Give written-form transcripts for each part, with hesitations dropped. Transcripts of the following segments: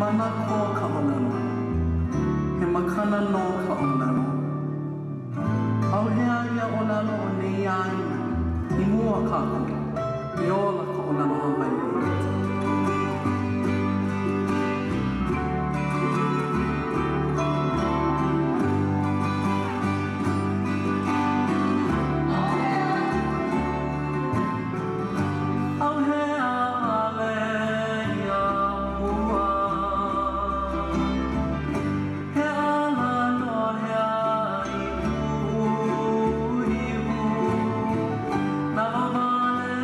mana ko ka onano, he makana no ka onano. Au hea ia onano o nei aina, I mua kako, I ola ka onano hawai o rete. Vale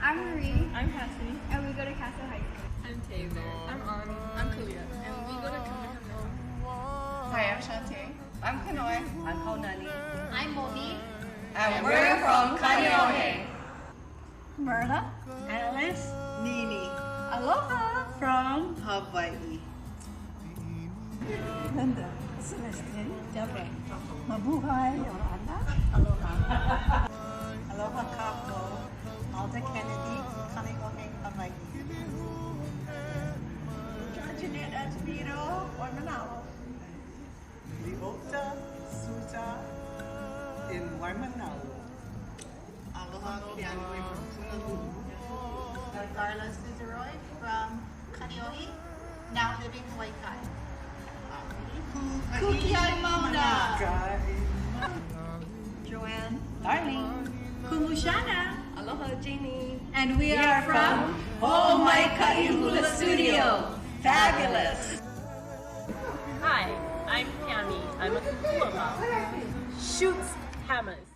I'm Marie. I'm Cassidy. And we go to Castle High School. I'm Taylor. I'm Ani. I'm Kalia. And we go to Hookupu. Hi, I'm Shantae. I'm Kanoy. I'm Kaunani. I'm Moni. And we're from Kaneohe. Merla, Alice, Nini. aloha from Hawaii. Linda, Celeste, Deborah, mabuhay, Yolanda, aloha. Aloha kako, Alda Kennedy, Kaneohe, Hawaii. Janet Atmiro, or Manalo. Liota Suta in Waimanalo. Aloha Kianui from Hula. Carla Suzeroy from Kaneohe, now living in Waikato. Kukiai Mauna. Joanne, Darlene, Kumushana. Aloha, Jeannie. and we are from Ho'omaikai Hula Studio. Fabulous. Hi, I'm Tammy. I'm a Hula mom. Shoots hammers.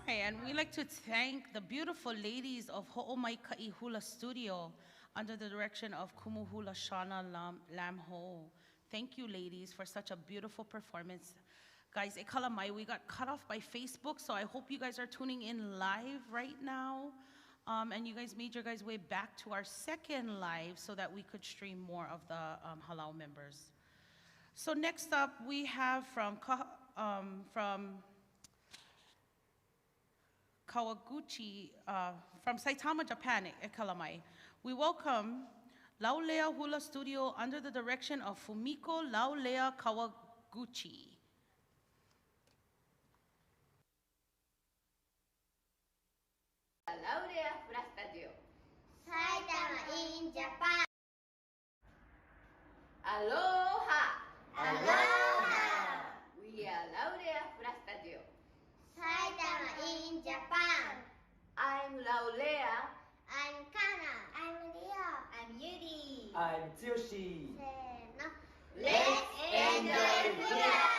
Hi, and we'd like to thank the beautiful ladies of Ho'omaikai Hula Studio under the direction of Kumuhula Shauna Lam Ho. Thank you, ladies, for such a beautiful performance. Guys, e kalamai, we got cut off by Facebook, so I hope you guys are tuning in live right now. And you guys made your guys way back to our second live so that we could stream more of the Halau members. So next up, we have from Kawaguchi, from Saitama, Japan, e kalamai. We welcome Laulea Hula Studio under the direction of Fumiko Laulea Kawaguchi. Laurea Hula Studio. Saitama in Japan. Aloha. Aloha. We are Laurea Hula Studio. Saitama in Japan. I'm Laulea. I'm Kana. I'm Ria. I'm Yuri. I'm Tsuyoshi. Let's enjoy Hula.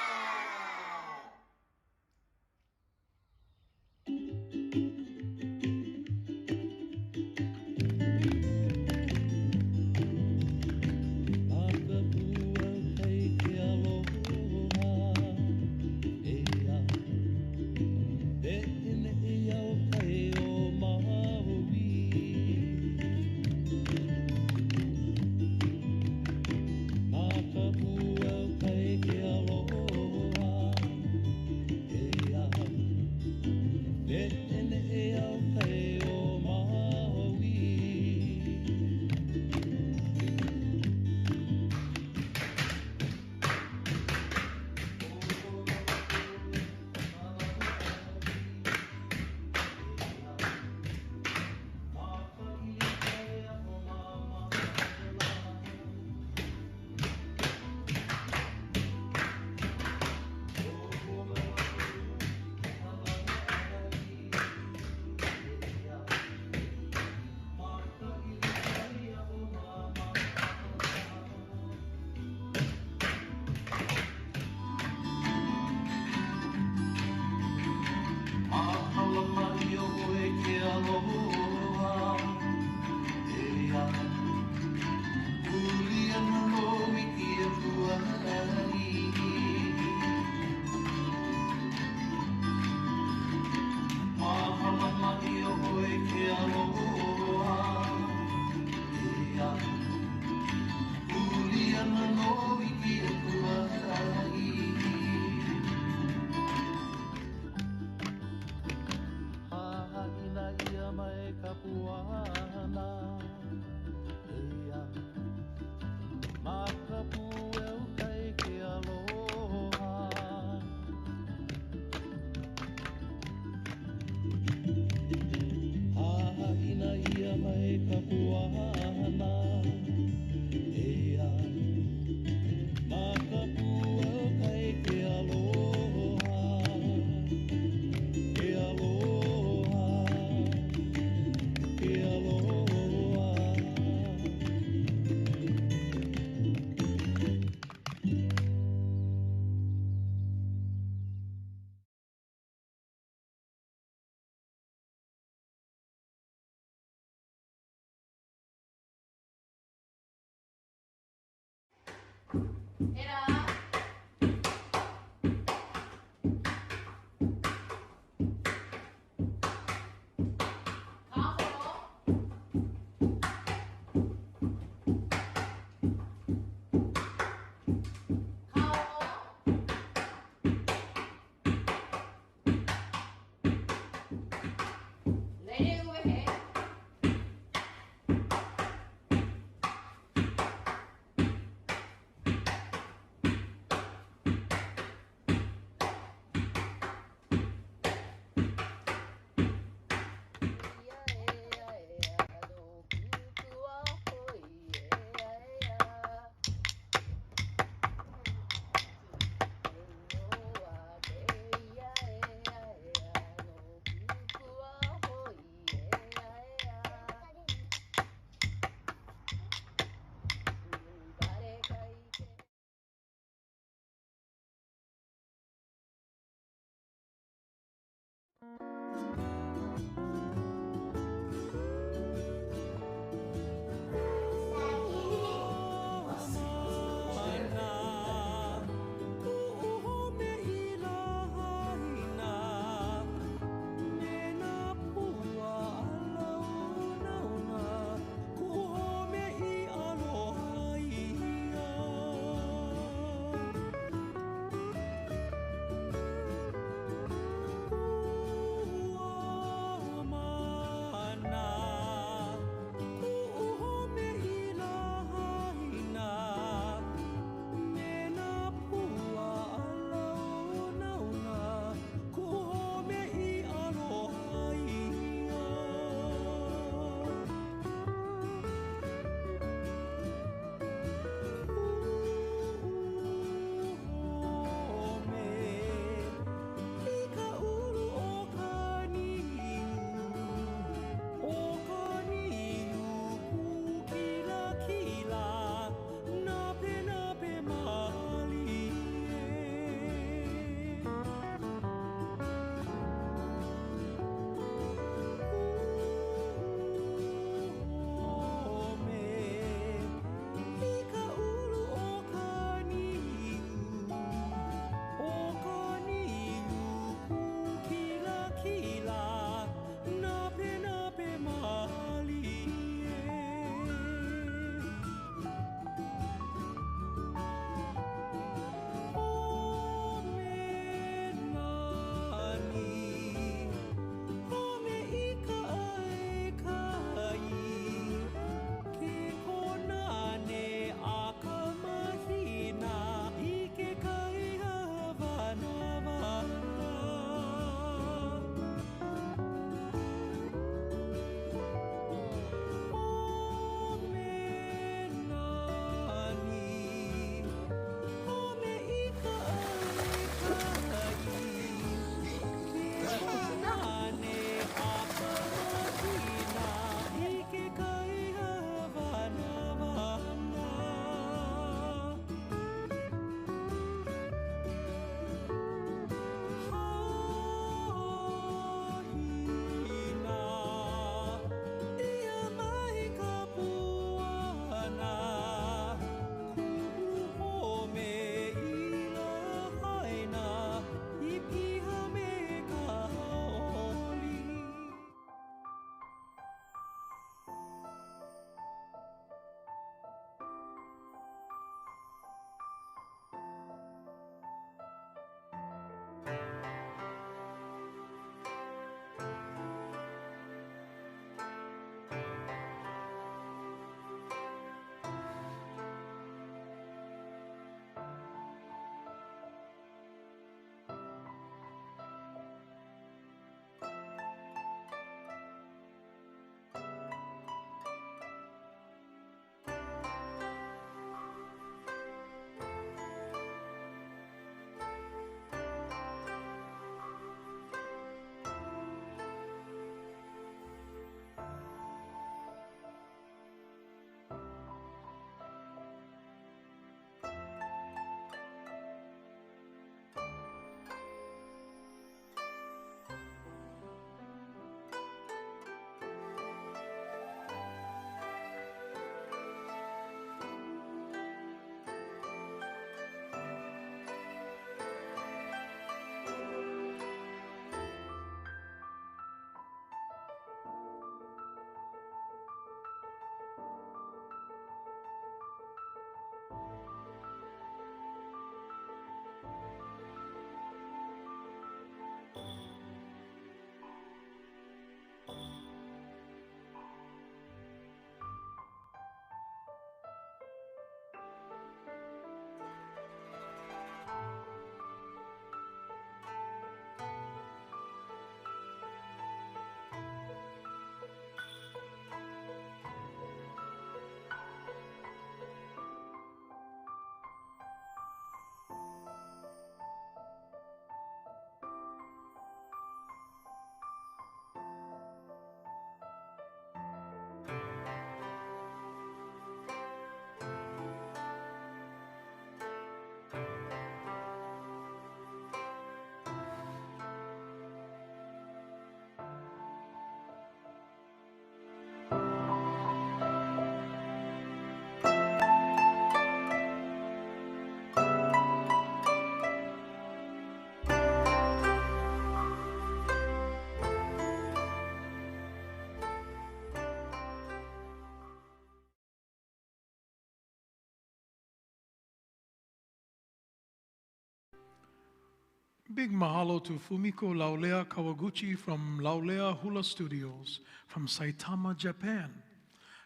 Big mahalo to Fumiko Laulea Kawaguchi from Laulea Hula Studios from Saitama, Japan.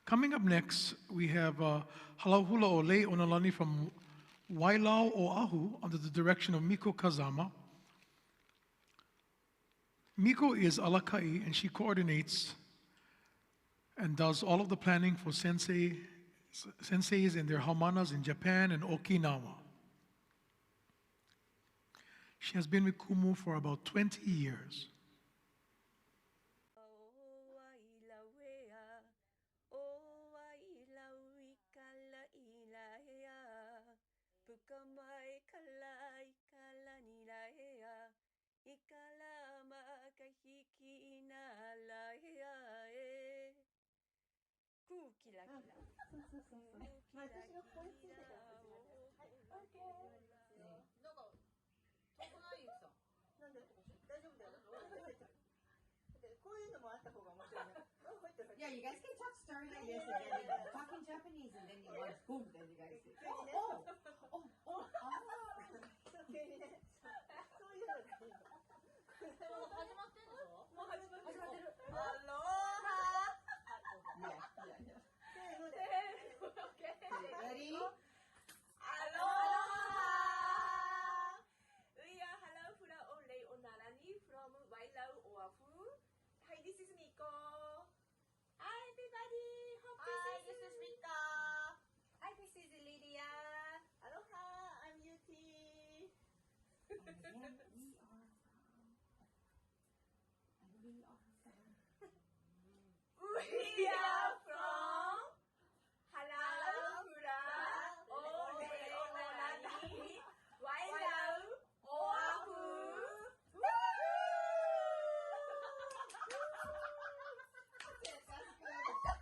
Coming up next, we have Halau Hula Ole Onalani from Wailau, Oahu, under the direction of Miko Kazama. Miko is alakai, and she coordinates and does all of the planning for senseis and their haumanas in Japan and Okinawa. She has been with Kumu for about 20 years. Yeah, you guys can talk story like this and then talk in Japanese and then you watch boom, then you guys say, oh. Ready? From Wailau, Oahu. Hi, this is Miko. Hi, everybody. Hi, this is Rika. Hi, this is Lydia. Aloha, I'm Yuki. We are from Halau Hula Ole Olani, Wailau, Oahu. Ka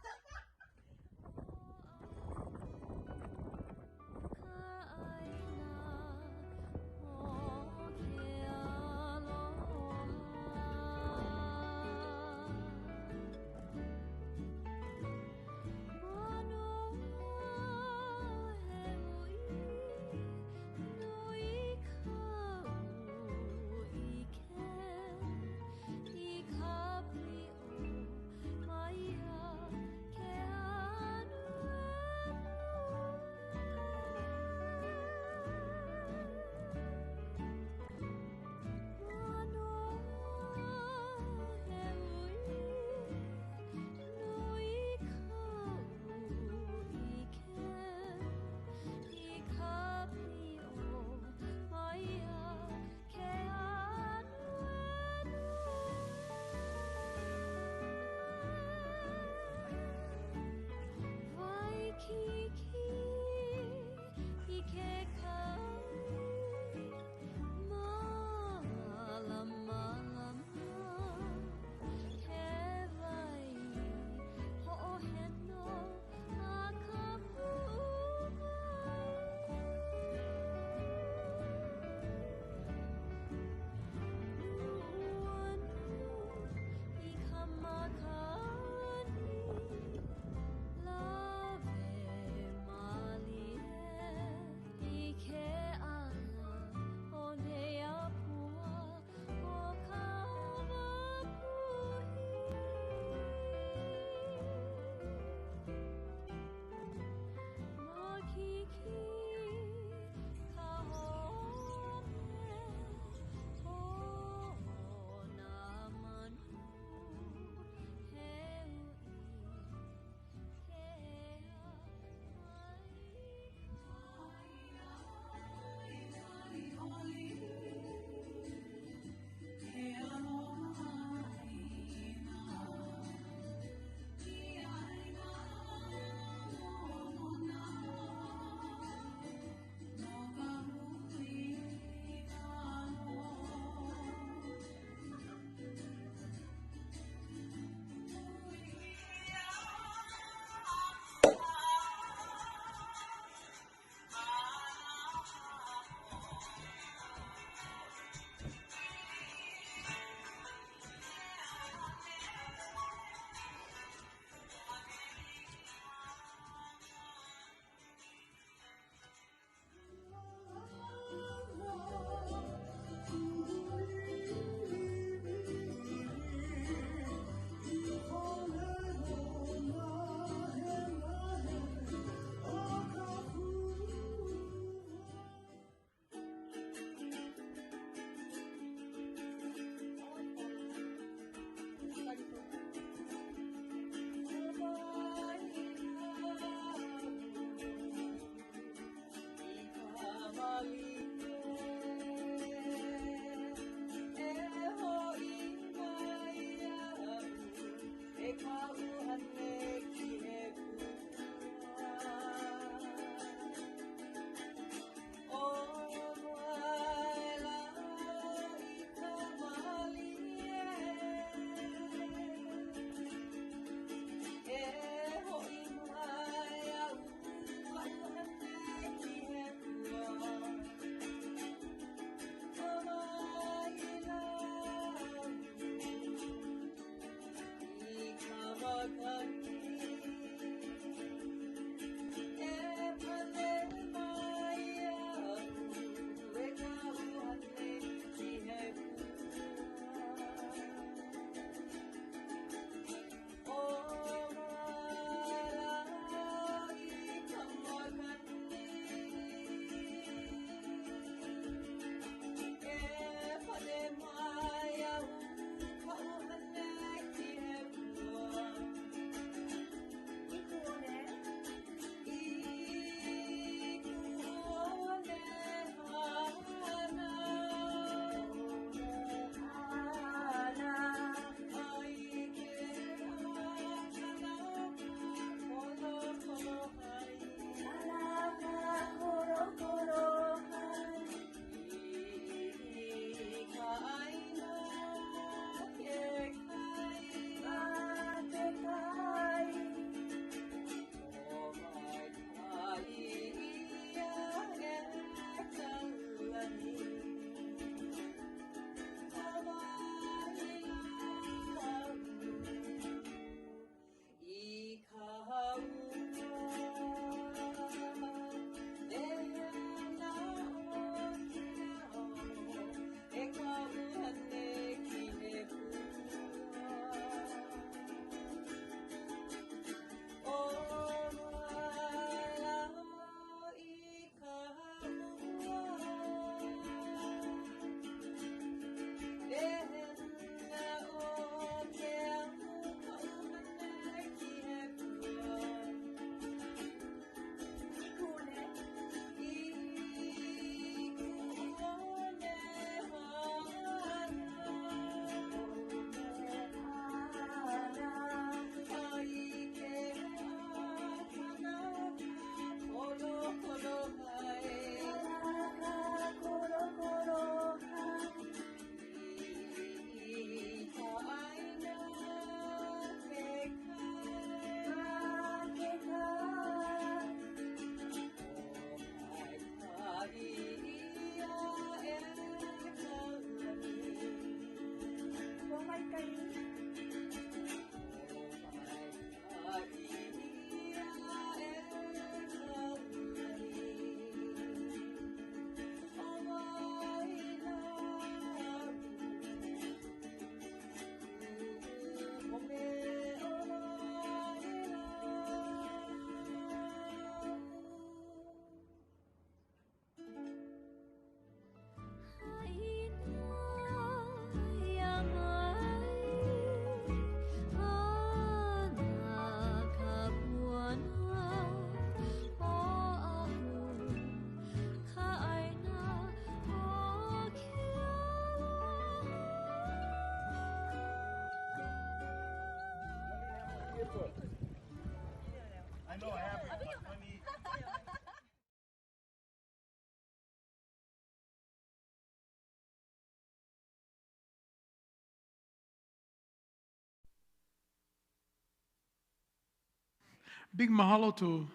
Big mahalo to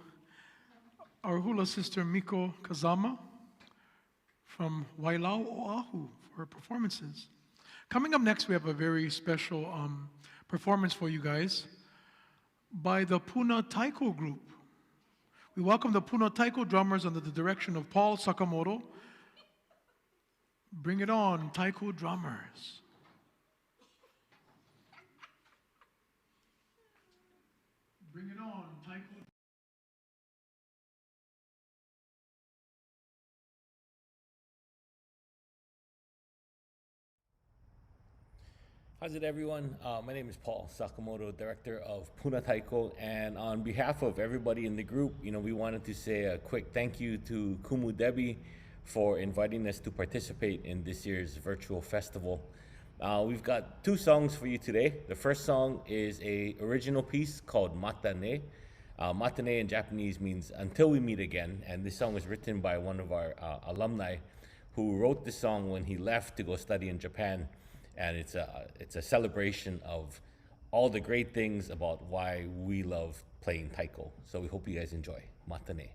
our hula sister Miko Kazama from Wailau, Oahu for her performances. Coming up next, we have a very special performance for you guys by the Puna Taiko group. We welcome the Puna Taiko drummers under the direction of Paul Sakamoto. Bring it on, Taiko drummers. Bring it on, Taiko. How's it, everyone? My name is Paul Sakamoto, director of Puna Taiko, and on behalf of everybody in the group, we wanted to say a quick thank you to Kumu Debbie for inviting us to participate in this year's virtual festival. We've got 2 songs for you today. The first song is a original piece called Matane. Matane in Japanese means until we meet again, and this song was written by one of our alumni who wrote this song when he left to go study in Japan. And it's a celebration of all the great things about why we love playing taiko. So we hope you guys enjoy. Matane.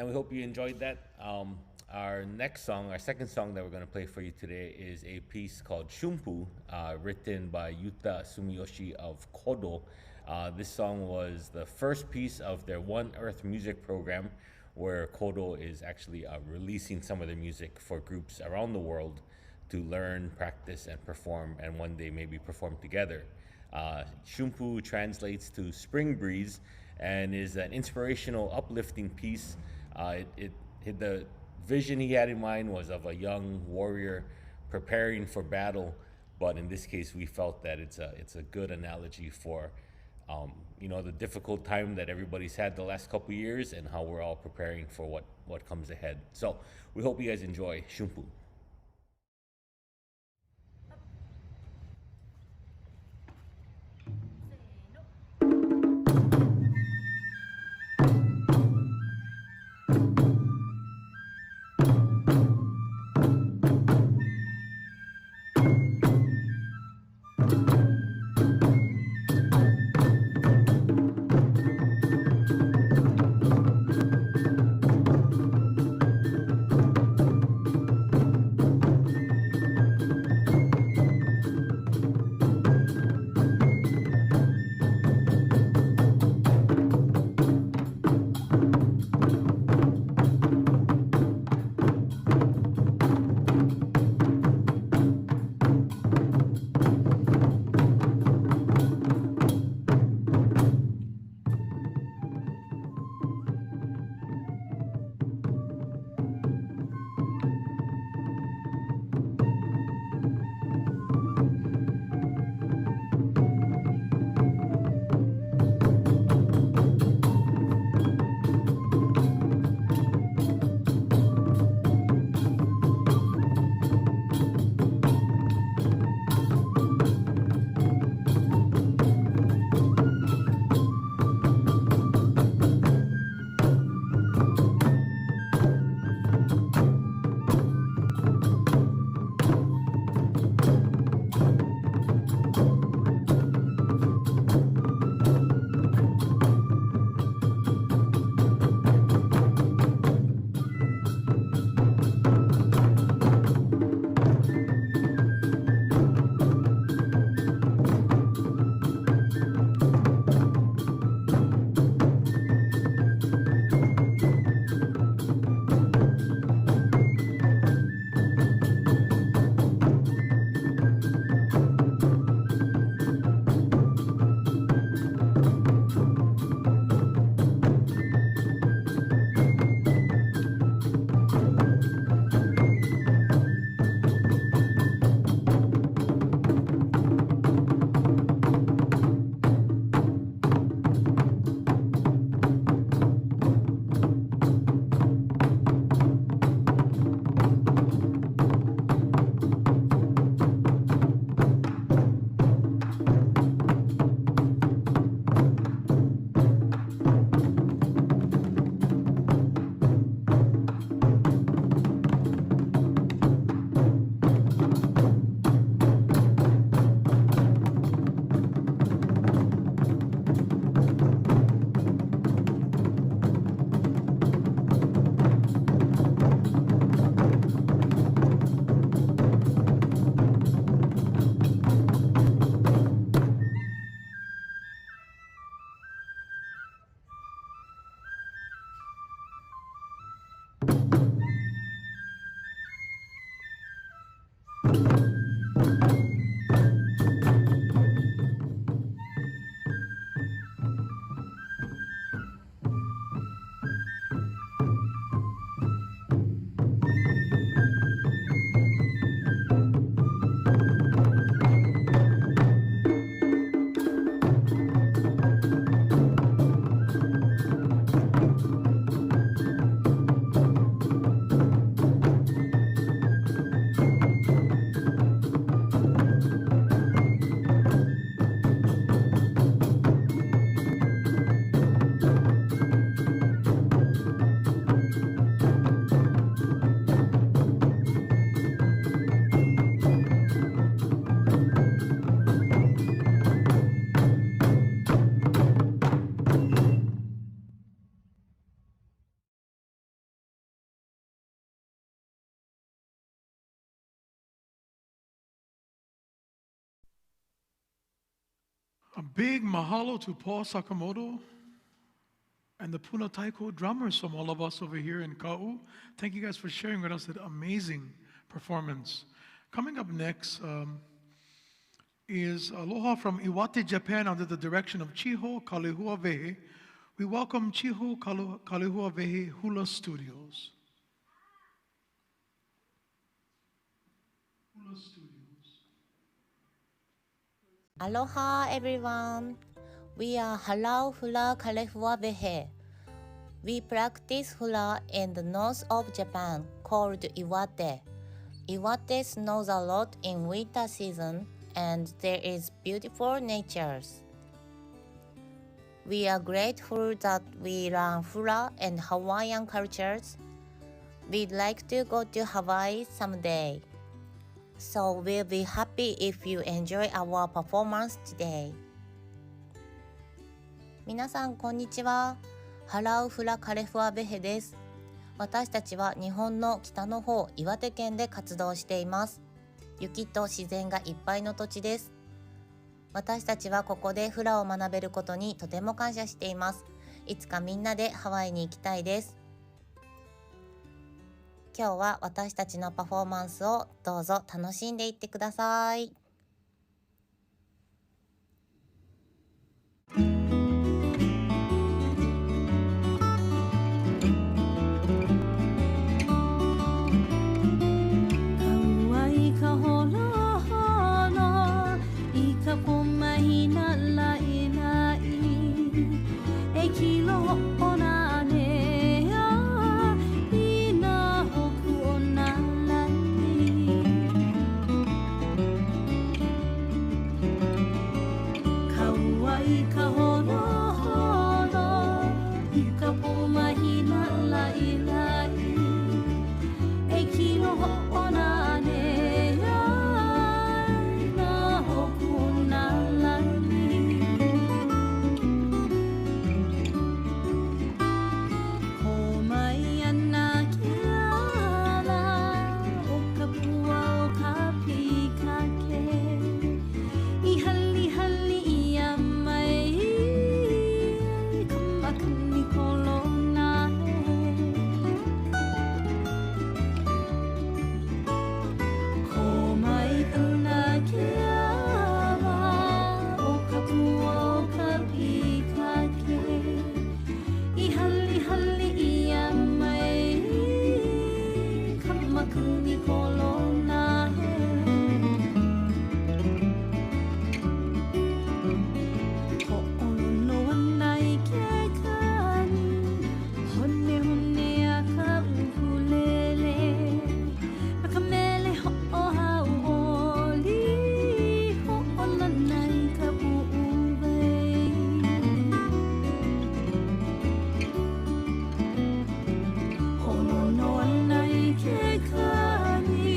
and we hope you enjoyed that. Our next song, our second song that we're going to play for you today is a piece called Shumpu, written by Yuta Sumiyoshi of Kodo. This song was the first piece of their One Earth music program, where Kodo is actually releasing some of their music for groups around the world to learn, practice, and perform, and one day maybe perform together. Shumpu translates to Spring Breeze and is an inspirational, uplifting piece. The vision he had in mind was of a young warrior preparing for battle, but in this case, we felt that it's a good analogy for the difficult time that everybody's had the last couple years and how we're all preparing for what comes ahead. So we hope you guys enjoy Shumpu. A big mahalo to Paul Sakamoto and the Puna Taiko drummers from all of us over here in Ka'u. Thank you guys for sharing with us that amazing performance. Coming up next is Aloha from Iwate, Japan, under the direction of Chiho Kalehuawehe. We welcome Chiho Kalehuawehe Hula Studios. Hula Studios. Aloha everyone. We are Halau Hula Kalehuawehe. We practice hula in the north of Japan called Iwate. Iwate snows a lot in winter season and there is beautiful natures. We are grateful that we learn hula and Hawaiian cultures. We'd like to go to Hawaii someday. So we'll be happy if you enjoy our performance today. 皆さんこんにちは。ハラウフラカレフアベヘです。私たちは日本の北の方、岩手県で活動しています。雪と自然がいっぱいの土地です。私たちはここでフラを学べることにとても感謝しています。いつかみんなでハワイに行きたいです。今日は私たちのパフォーマンスをどうぞ楽しんでいってください。Kekani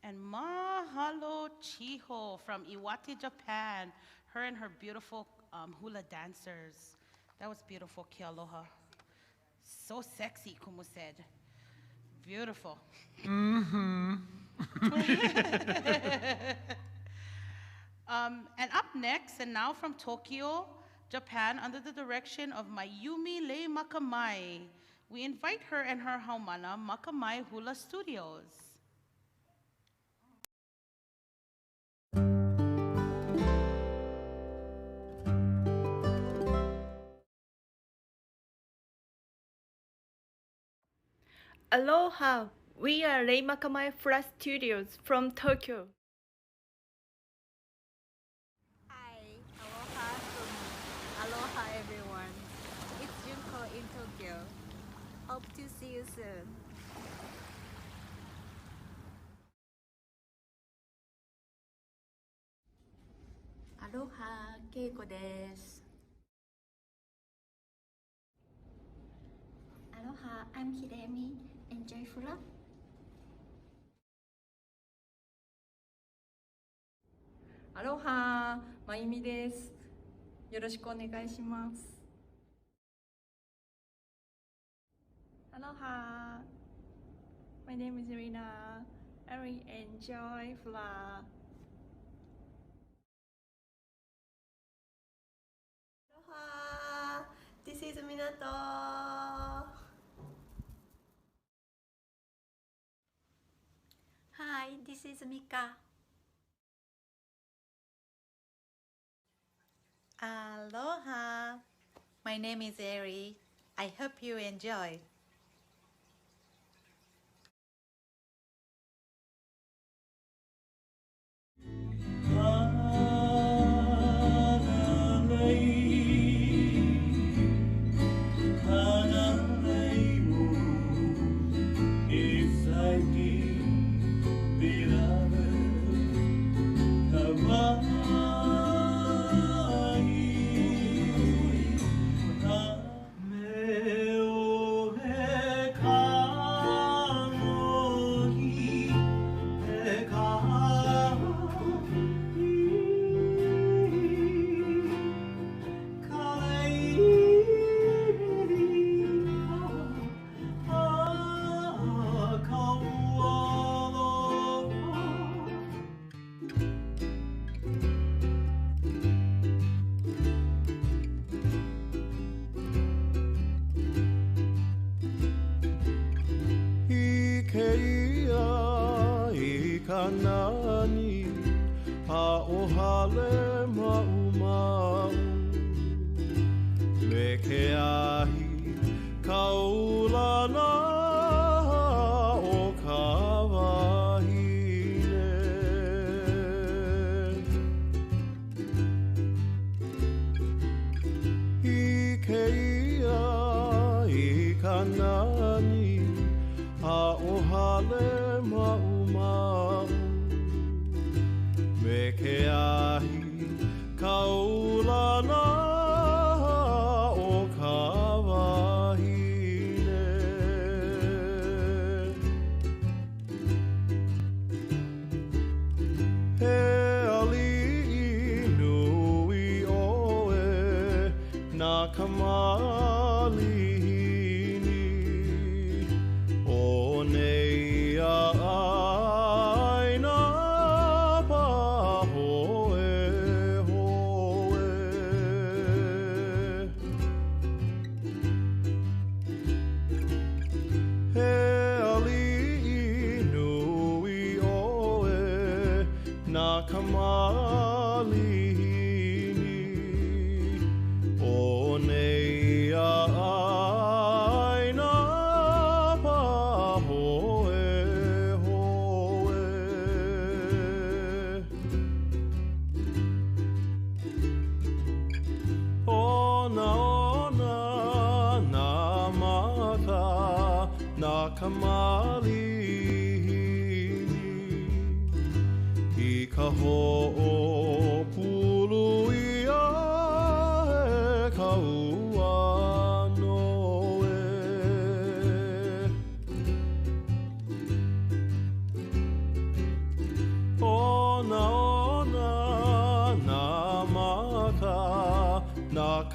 And mahalo Chiho from Iwate, Japan. Her and her beautiful hula dancers. That was beautiful, Ke aloha. So sexy, Kumu said. Beautiful. Mm-hmm. And up next, and now from Tokyo, Japan, under the direction of Mayumi Lei Makamai, we invite her and her haumana, Makamai Hula Studios. Aloha! We are Lei Makamai Hula Studios from Tokyo. Hi, aloha everyone. It's Junko in Tokyo. Hope to see you soon. Aloha, Keiko desu. Aloha, I'm Hidemi. Enjoy Hula. Aloha, まゆみです。よろしくお願いします。Aloha, my name is Rina. I will enjoy Hula. Aloha, this is Minato. Hi, this is Mika. Aloha, my name is Eri. I hope you enjoy.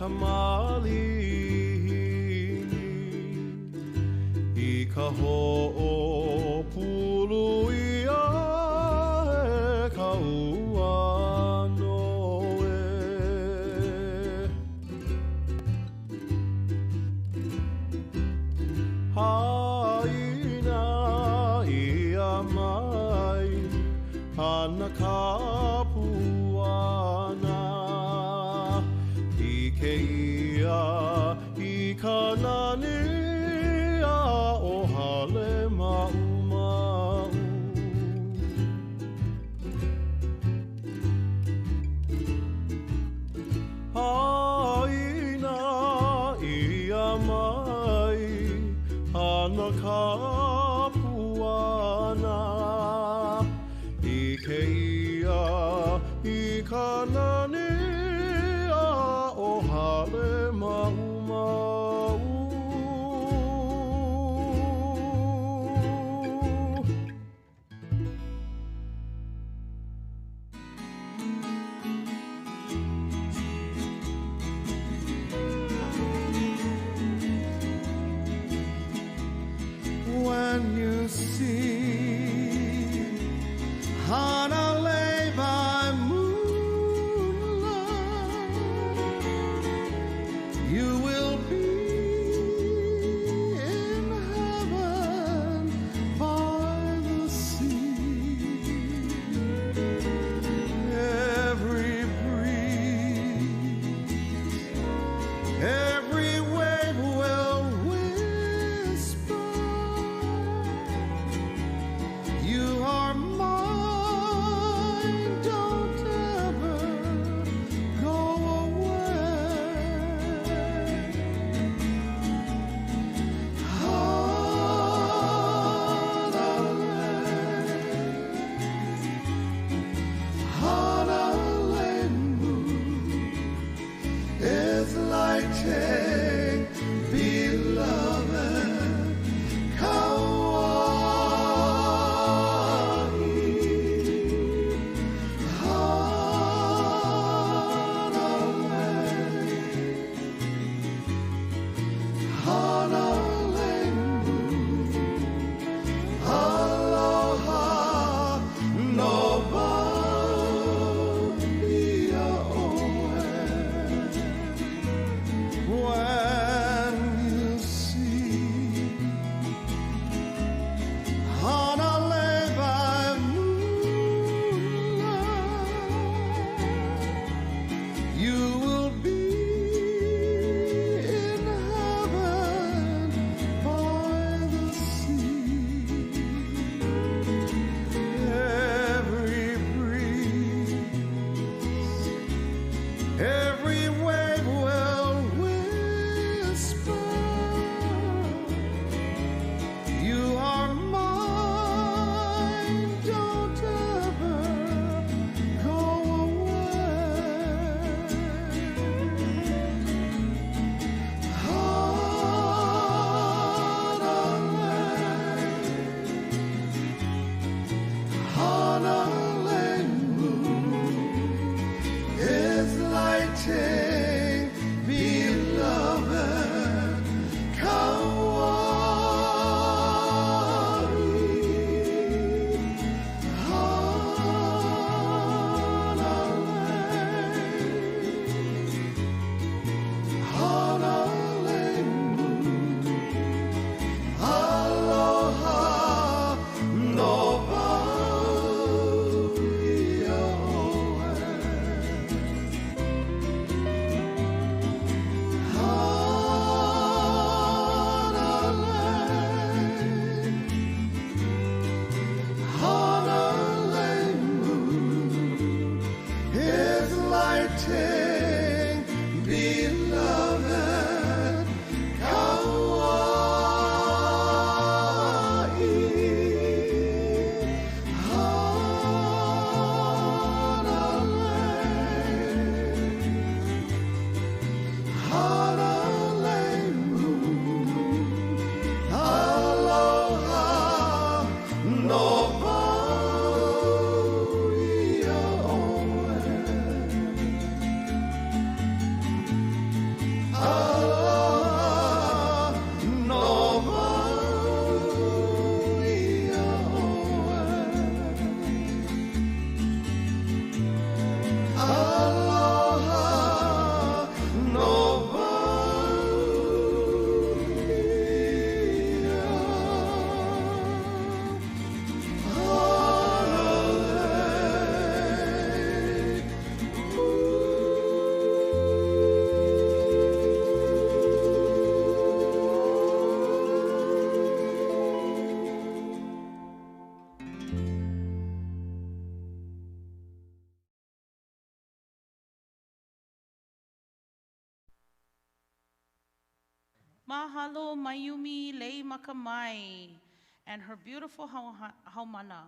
kamalihini I ka ho'opulu ia e ka uanoe Haina ia mai Ana kapuana I ke ia I ka nani a o hale mau mau Haina ia mai Ana kapuana I ke ia I ka nani a o hale mau mau When you see Hanalei by moonlight Mahalo Mayumi Lei Makamai and her beautiful haumana.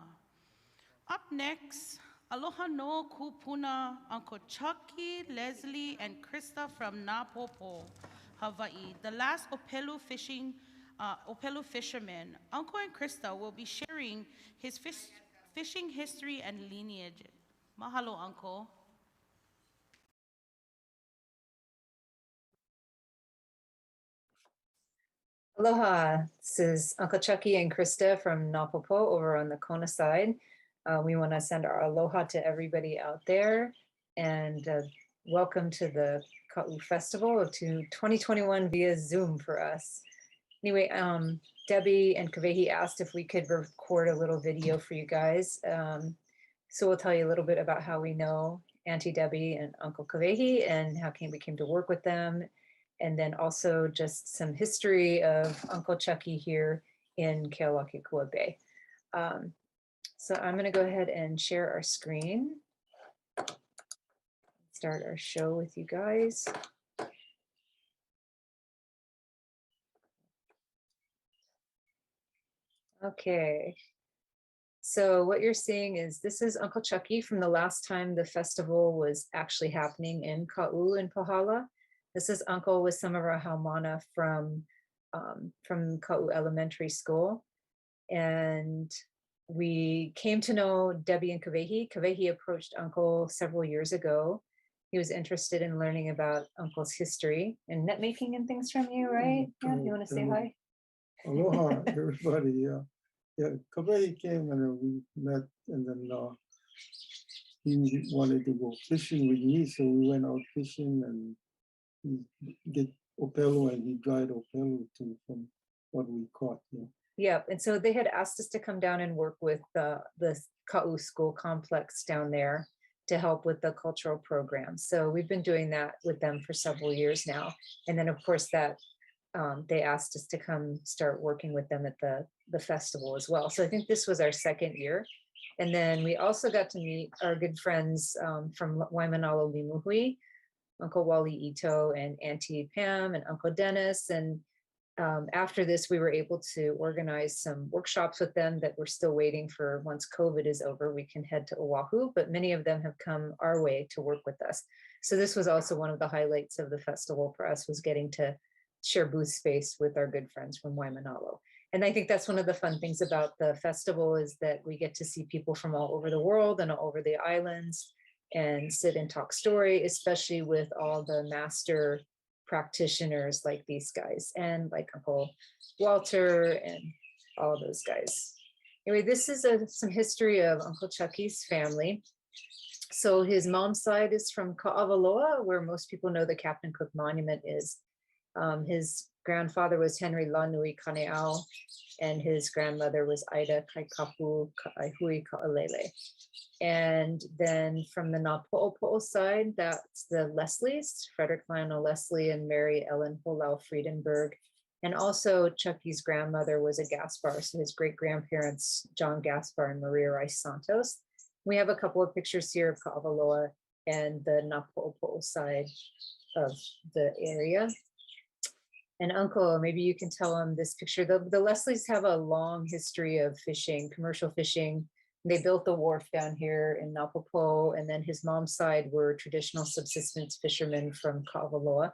Up next, aloha no kupuna, Uncle Chucky, Leslie, and Krista from Napopo, Hawaii, the last Opelu fisherman. Uncle and Krista will be sharing his fishing history and lineage. Mahalo, Uncle. Aloha, this is Uncle Chucky and Krista from Napopo over on the Kona side. We want to send our aloha to everybody out there and welcome to the Ka'u Festival of 2021 via Zoom for us. Anyway, Debbie and Kavehi asked if we could record a little video for you guys. So we'll tell you a little bit about how we know Auntie Debbie and Uncle Kavehi and how we came to work with them. And then also just some history of Uncle Chucky here in Kealakekua Bay. So I'm going to go ahead and share our screen. Start our show with you guys. Okay. So what you're seeing is this is Uncle Chucky from the last time the festival was actually happening in Ka'u in Pahala. This is Uncle with some of our haumana from Ka'u Elementary School. And we came to know Debbie and Kavehi. Kavehi approached Uncle several years ago. He was interested in learning about Uncle's history and net making and things from you, right? Yeah, you want to say hi? Aloha, everybody. Yeah, Kavehi came and we met, and then he wanted to go fishing with me, so we went out fishing and he get opelu and he dried opelu too from what we caught. Yeah. Yeah, and so they had asked us to come down and work with the Ka'u school complex down there to help with the cultural program. So we've been doing that with them for several years now. And then of course that they asked us to come start working with them at the festival as well. So I think this was our second year. And then we also got to meet our good friends from Waimanalo Limuhui, Uncle Wally Ito and Auntie Pam and Uncle Dennis. And after this, we were able to organize some workshops with them that we're still waiting for. Once COVID is over, we can head to Oahu, but many of them have come our way to work with us. So this was also one of the highlights of the festival for us, was getting to share booth space with our good friends from Waimanalo. And I think that's one of the fun things about the festival, is that we get to see people from all over the world and all over the islands and sit and talk story, especially with all the master practitioners like these guys and like Uncle Walter and all those guys. Anyway, this is some history of Uncle Chucky's family. So his mom's side is from Ka'avaloa, where most people know the Captain Cook Monument is. His grandfather was Henry Lanui Kaneao, and his grandmother was Ida Kaikapu Kaihui Ka'alele. And then from the Napo'opo'o side, that's the Leslies, Frederick Lionel Leslie and Mary Ellen Holau Friedenberg. And also Chucky's grandmother was a Gaspar, so his great-grandparents, John Gaspar and Maria Rice Santos. We have a couple of pictures here of Ka'avaloa and the Napo'opo'o side of the area. And Uncle, maybe you can tell him this picture. The Leslies have a long history of fishing, commercial fishing. They built the wharf down here in Napopo, and then his mom's side were traditional subsistence fishermen from Ka'avaloa.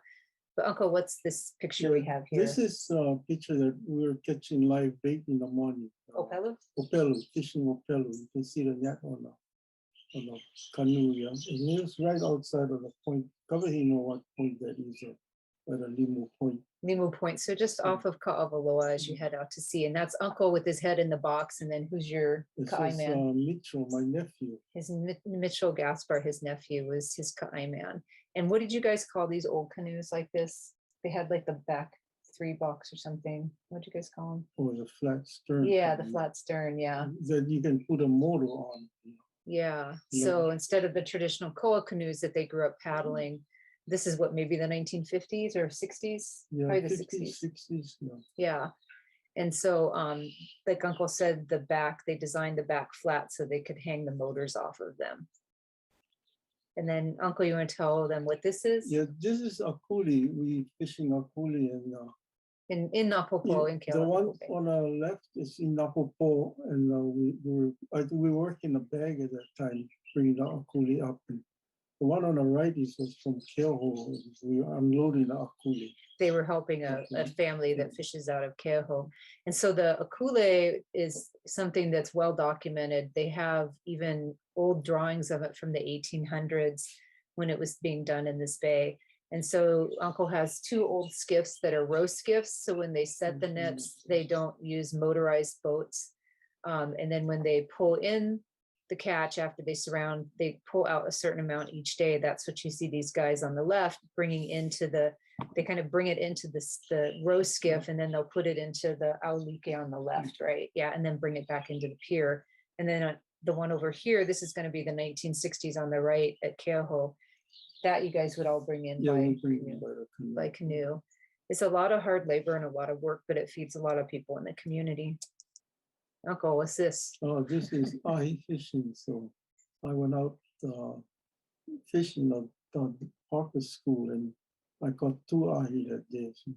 But Uncle, what's this picture we have here? This is a picture that we were catching live bait in the morning. Opelu? Opelu, fishing opelu. You can see the net on the canoe. Yeah. And it was right outside of the point. Kavehi know what point that is at a Limu Point. Limu Point, so just off of Ka'avaloa as you head out to sea. And that's Uncle with his head in the box. And then who's your Ka'ai man? Mitchell, my nephew. His Mitchell Gaspar, his nephew, was his Ka'ai man. And what did you guys call these old canoes like this? They had like the back 3 box or something. What did you guys call them? Oh, the flat stern. Yeah, the flat stern, yeah. That you can put a motor on. Yeah, so instead of the traditional koa canoes that they grew up paddling, this is what, maybe the 1950s or 60s? Yeah, probably the 50s, 60s. Yeah. Yeah. And so, like Uncle said, they designed the back flat so they could hang the motors off of them. And then, Uncle, you want to tell them what this is? Yeah, this is a coolie. We fishing a coolie, and in Napopo, in The one Kealakepope. on the left is in Napopo, and I think we worked in a bag at that time, bringing the akuli up. And the one on the right is from Keoho. We were unloading the akuli. They were helping a family that fishes out of Keoho. And so the akule is something that's well documented. They have even old drawings of it from the 1800s when it was being done in this bay. And so Uncle has two old skiffs that are row skiffs. So when they set the nets, they don't use motorized boats. And then when they pull in the catch after they surround, they pull out a certain amount each day. That's what you see these guys on the left bringing into they kind of bring it into the row skiff, and then they'll put it into the aulike on the left, right? Yeah, and then bring it back into the pier. And then the one over here, this is going to be the 1960s on the right at Keoho. That you guys would all bring in by canoe. It's a lot of hard labor and a lot of work, but it feeds a lot of people in the community. Uncle, what's this? Oh, this is ahi fishing. So I went out fishing at the Parker School, and I caught 2 ahi that day. So it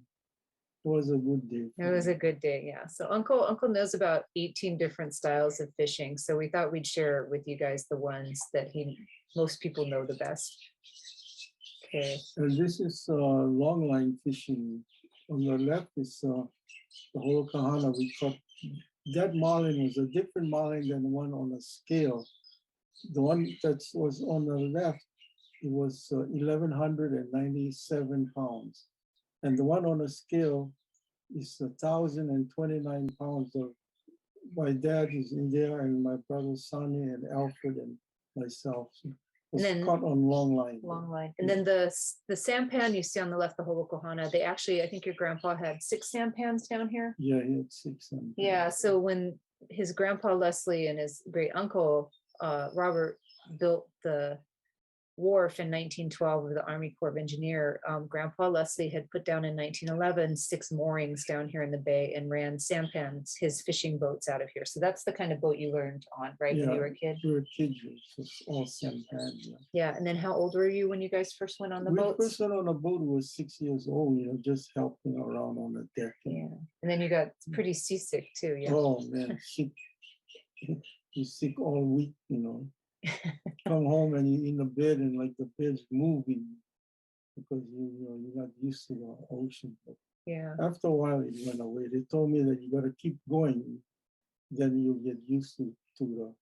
was a good day. It was a good day, yeah. So Uncle knows about 18 different styles of fishing. So we thought we'd share with you guys the ones that most people know the best. Okay. And this is long line fishing. On the left is the Holokahana. We caught that marlin was a different marlin than the one on the scale. The one that was on the left, it was 1,197 pounds. And the one on the scale is 1,029 pounds. My dad is in there, and my brother Sonny and Alfred and myself. So it was caught on long line. Long line. And then the sampan you see on the left, the Holokohana, they actually, I think your grandpa had 6 sampans down here. Yeah, he had 6 sampans. Yeah, so when his grandpa Leslie and his great uncle Robert built the wharf in 1912 with the Army Corps of Engineer, Grandpa Leslie had put down in 1911 6 moorings down here in the bay and ran sampans, his fishing boats out of here. So that's the kind of boat you learned on, right? Yeah, when you were a kid? We were kids, it was all sampan. Yeah. Yeah, and then how old were you when you guys first went on the boat? We first went on a boat was 6 years old, just helping around on the deck. Yeah, and then you got pretty seasick too, yeah. Oh man, sick. You're sick all week, Come home and you're in the bed and like the bed's moving because you're not used to the ocean. But yeah. After a while, it went away. They told me that you got to keep going, then you'll get used to the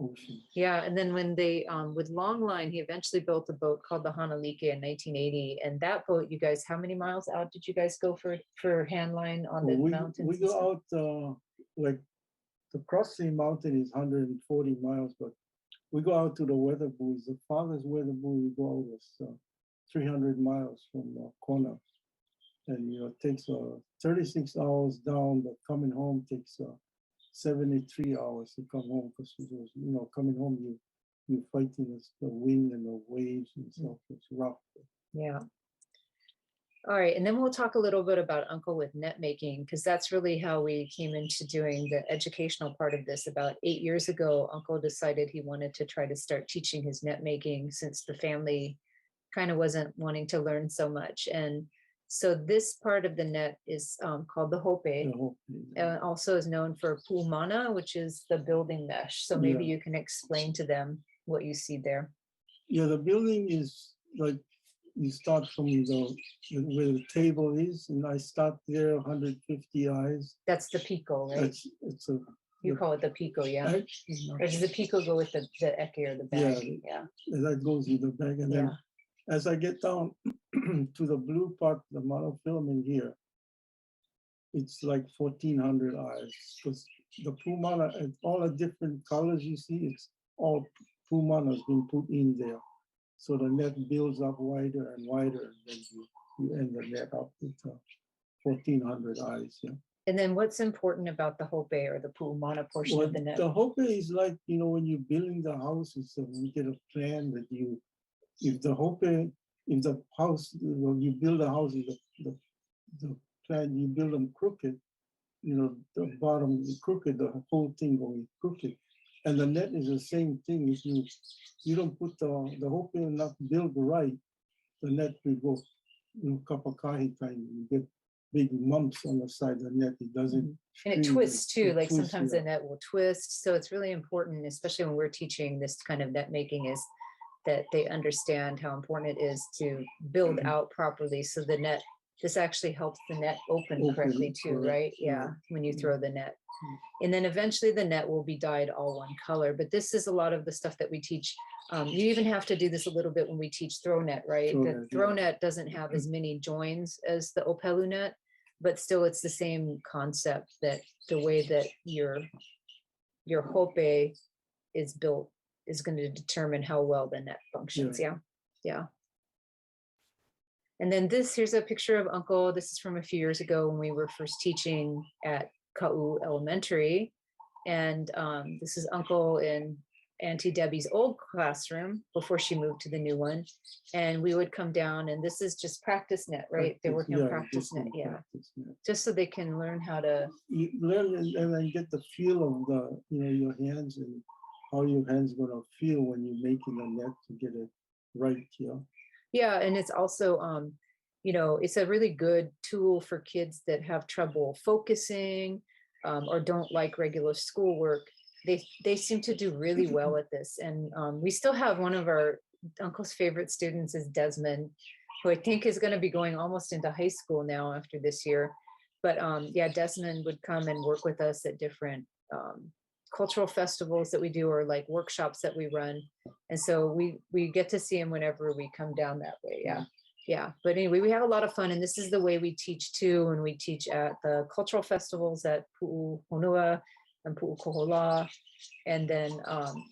ocean. Yeah, and then when they with Longline, he eventually built a boat called the Hanalike in 1980. And that boat, you guys, how many miles out did you guys go for hand line on the mountains? We go out like the crossing mountain is 140 miles, but we go out to the weather buoys. The farthest weather buoy we go out is 300 miles from Kona. And it takes 36 hours down, but coming home takes 73 hours to come home because coming home you're fighting the wind and the waves and stuff. It's rough. Yeah. All right, and then we'll talk a little bit about Uncle with net making, because that's really how we came into doing the educational part of this. About 8 years ago, Uncle decided he wanted to try to start teaching his net making since the family kind of wasn't wanting to learn so much. And so this part of the net is called the hope, also is known for puumana, which is the building mesh. So maybe you can explain to them what you see there. Yeah, the building is like, you start from where the table is, and I start there 150 eyes. That's the pico, right? You call it the pico, yeah. Or does the pico go with the eke or the bag? Yeah. That goes with the bag. And then as I get down to the blue part, the monofilament here, it's like 1,400 eyes. Because the puumana, and all the different colors you see, it's all puumana has been put in there. So the net builds up wider and wider, and then you end the net up with 1,400 eyes. Yeah. And then what's important about the hope or the puumana portion of the net? The hope is like, when you're building the house, it's you get a plan that if the house, you build a house, the plan, you build them crooked, the bottom is crooked, the whole thing going crooked. And the net is the same thing. If you don't put the hope not built right, the net will go kapakahi kind. You get big mumps on the side of the net. It doesn't. And it scream, twists too, it like twists, sometimes yeah. the net will twist. So it's really important, especially when we're teaching this kind of net making, is that they understand how important it is to build out properly. So the net, this actually helps the net open correctly too, correct, right? Yeah, when you throw the net. And then eventually the net will be dyed all one color. But this is a lot of the stuff that we teach. You even have to do this a little bit when we teach throw net, right? Throw The net, throw yeah. net doesn't have as many joins as the opelu net, but still it's the same concept, that the way that your hope is built is going to determine how well the net functions. Yeah. Yeah. And then here's a picture of Uncle. This is from a few years ago when we were first teaching at Ka'u Elementary. And this is Uncle in Auntie Debbie's old classroom before she moved to the new one. And we would come down, and this is just practice net, right? They're working on practice net, yeah. Just so they can learn how to You learn and then get the feel of your hands and how your hands gonna feel when you're making a net to get it right, Yeah, and it's also, it's a really good tool for kids that have trouble focusing or don't like regular schoolwork. They seem to do really well at this. And we still have one of our Uncle's favorite students is Desmond, who I think is going to be going almost into high school now after this year. But yeah, Desmond would come and work with us at different cultural festivals that we do, or like workshops that we run. And so we get to see him whenever we come down that way. Yeah. Yeah. But anyway, we have a lot of fun. And this is the way we teach too. When we teach at the cultural festivals at Pu'u Honua and Pu'u Kohola. And then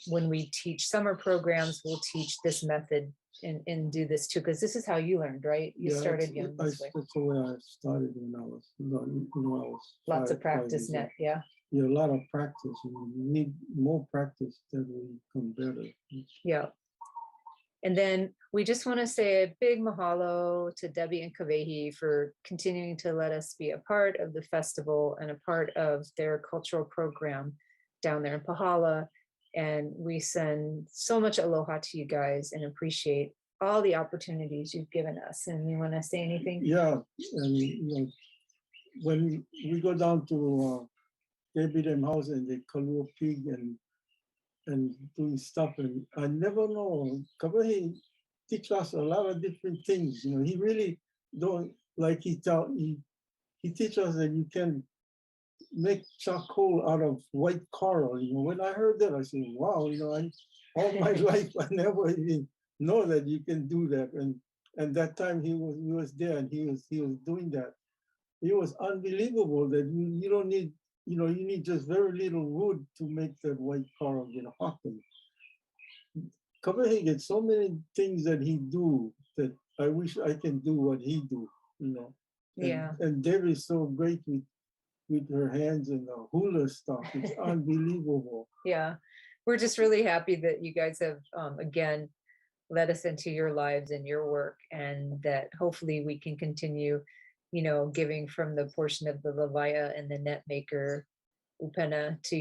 when we teach summer programs, we'll teach this method and do this too, because this is how you learned, right? You started young this way. That's the way I started when I was Lots of practice net, yeah. Yeah, a lot of practice. You need more practice that will become better. Yeah. And then we just want to say a big mahalo to Debbie and Kavehi for continuing to let us be a part of the festival and a part of their cultural program down there in Pahala. And we send so much aloha to you guys and appreciate all the opportunities you've given us. And you want to say anything? Yeah, and when we go down to Debbie them house and they kalua pig and doing stuff, and I never know. Kawahi teach us a lot of different things. He really don't like he teach us that you can make charcoal out of white coral. When I heard that, I said, wow, all my life I never even know that you can do that. And that time he was there and he was doing that. It was unbelievable that you don't need, you need just very little wood to make that white coral get hot. Kawahi gets so many things that he do that I wish I can do what he do, Yeah. And Debbie is so great with her hands and the hula stuff. It's unbelievable. Yeah. We're just really happy that you guys have, again, let us into your lives and your work, and that hopefully we can continue, giving from the portion of the Levaya and the net maker upena to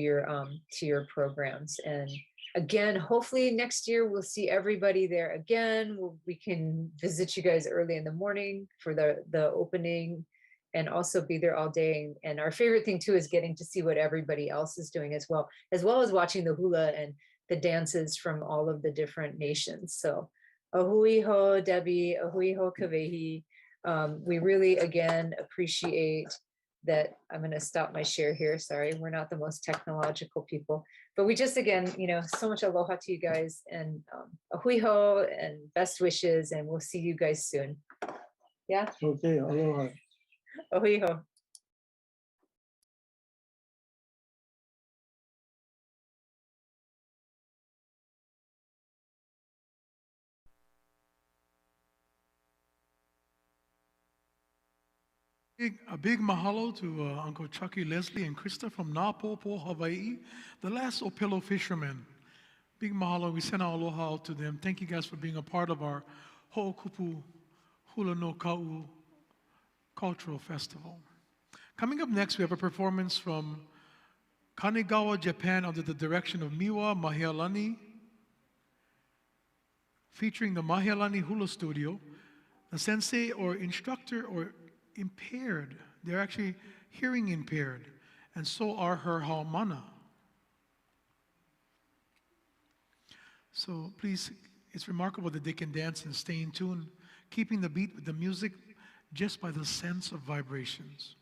your programs. And again, hopefully next year we'll see everybody there again. We can visit you guys early in the morning for the opening, and also be there all day. And our favorite thing too is getting to see what everybody else is doing as well as watching the hula and the dances from all of the different nations. So ahui ho, Debbie, ahui ho, Kavehi. We really, again, appreciate that. I'm going to stop my share here. Sorry, we're not the most technological people, but we just, again, so much aloha to you guys, and ahui ho and best wishes, and we'll see you guys soon. Yeah. Okay, aloha. Ahui ho. A big mahalo to Uncle Chucky, Leslie, and Krista from Napopo, Hawaii, the last Opelo fishermen. Big mahalo. We send our aloha out to them. Thank you guys for being a part of our Hookupu Hula no Ka'u Cultural Festival. Coming up next, we have a performance from Kanegawa, Japan, under the direction of Miwa Mahealani, featuring the Mahealani Hula Studio. The sensei or instructor or impaired They're actually hearing impaired, and so are her haumana. So please, it's remarkable that they can dance and stay in tune, keeping the beat with the music just by the sense of vibrations.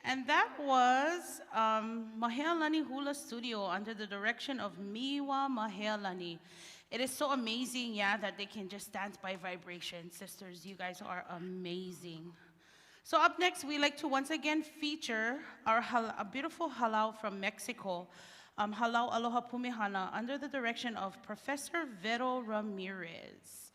And that was Mahealani Hula Studio under the direction of Miwa Mahealani. It is so amazing, yeah, that they can just dance by vibration. Sisters, you guys are amazing. So up next, we like to once again feature a beautiful halau from Mexico, Halau Aloha Pumihana, under the direction of Professor Vero Ramirez.